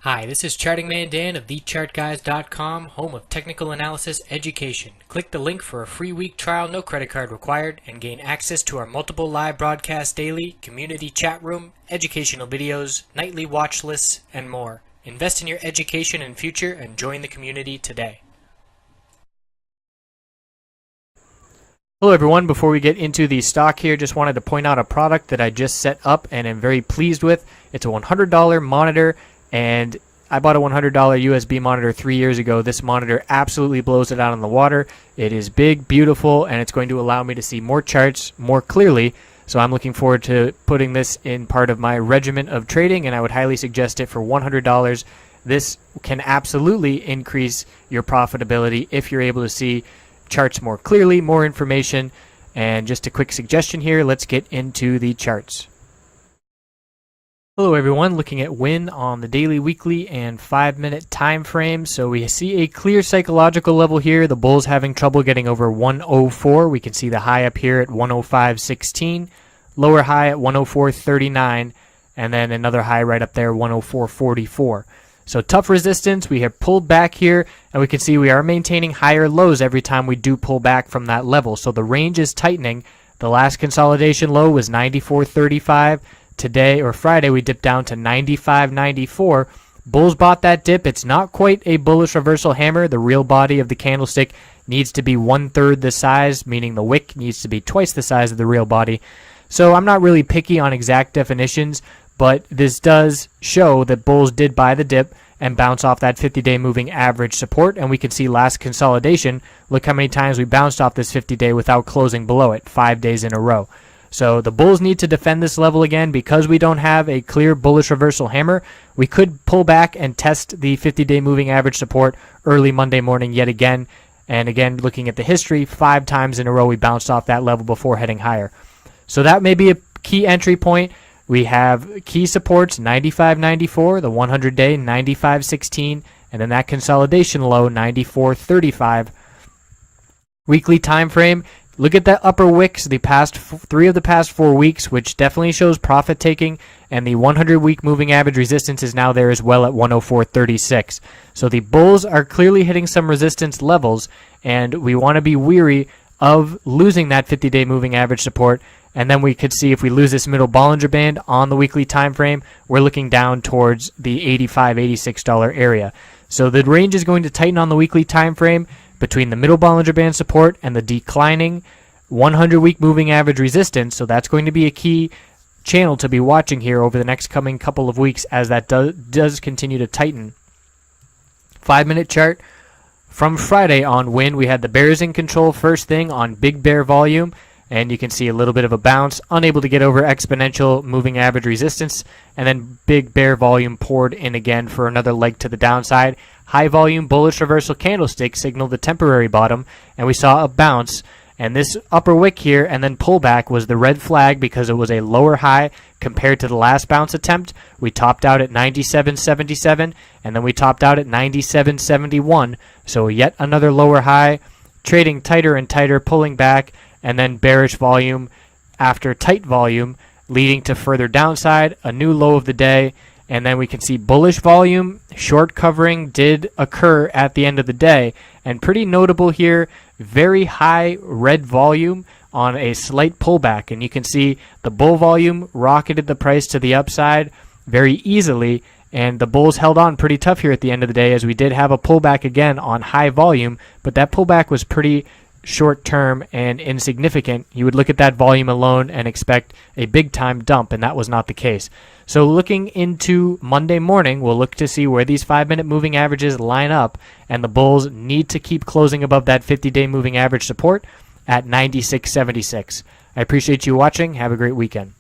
Hi, this is Charting Man Dan of TheChartGuys.com, home of technical analysis education. Click the link for a free week trial, no credit card required, and gain access to our multiple live broadcasts daily, community chat room, educational videos, nightly watch lists, and more. Invest in your education and future and join the community today. Hello everyone, before we get into the stock here, just wanted to point out a product that I just set up and am very pleased with. It's a $100 monitor, and I bought a $100 USB monitor 3 years ago. This monitor absolutely blows it out on the water. It is big, beautiful, and it's going to allow me to see more charts more clearly. So I'm looking forward to putting this in part of my regimen of trading, and I would highly suggest it for $100. This can absolutely increase your profitability if you're able to see charts more clearly, more information. And just a quick suggestion here, let's get into the charts. Hello everyone, looking at WYNN on the daily, weekly, and 5-minute time frame. So we see a clear psychological level here. The bulls having trouble getting over 104. We can see the high up here at 105.16, lower high at 104.39, and then another high right up there, 104.44. So tough resistance. We have pulled back here, and we can see we are maintaining higher lows every time we do pull back from that level. So the range is tightening. The last consolidation low was 94.35. Today or Friday we dipped down to 95.94. Bulls bought that dip. It's not quite a bullish reversal hammer. The real body of the candlestick needs to be 1/3 the size, meaning the wick needs to be twice the size of the real body. So I'm not really picky on exact definitions, but this does show that bulls did buy the dip and bounce off that 50-day moving average support, and we can see last consolidation. Look how many times we bounced off this 50-day without closing below it, 5 days in a row. So the bulls need to defend this level again. Because we don't have a clear bullish reversal hammer, we could pull back and test the 50-day moving average support early Monday morning yet again. And again, looking at the history, 5 times in a row we bounced off that level before heading higher. So that may be a key entry point. We have key supports 95.94, the 100-day 95.16, and then that consolidation low 94.35. Weekly time frame. Look at that upper wicks, the past 3 of the past 4 weeks, which definitely shows profit taking, and the 100-week moving average resistance is now there as well at 104.36. So the bulls are clearly hitting some resistance levels, and we want to be weary of losing that 50-day moving average support. And then we could see if we lose this middle Bollinger Band on the weekly time frame, we're looking down towards the $85, $86 area. So the range is going to tighten on the weekly time frame between the middle Bollinger Band support and the declining 100-week moving average resistance. So that's going to be a key channel to be watching here over the next coming couple of weeks as that does continue to tighten. 5-minute chart from Friday on WYNN, we had the bears in control first thing on big bear volume, and you can see a little bit of a bounce, unable to get over exponential moving average resistance, and then big bear volume poured in again for another leg to the downside. High volume bullish reversal candlestick signaled the temporary bottom, and we saw a bounce. And this upper wick here and then pullback was the red flag because it was a lower high compared to the last bounce attempt. We topped out at 97.77, and then we topped out at 97.71. So yet another lower high, trading tighter and tighter, pulling back, and then bearish volume after tight volume, leading to further downside, a new low of the day. And then we can see bullish volume, short covering did occur at the end of the day. And pretty notable here, very high red volume on a slight pullback. And you can see the bull volume rocketed the price to the upside very easily. And the bulls held on pretty tough here at the end of the day, as we did have a pullback again on high volume. But that pullback was pretty short term and insignificant. You would look at that volume alone and expect a big time dump, and that was not the case. So looking into Monday morning, we'll look to see where these 5-minute moving averages line up, and the bulls need to keep closing above that 50-day moving average support at 96.76. I appreciate you watching. Have a great weekend.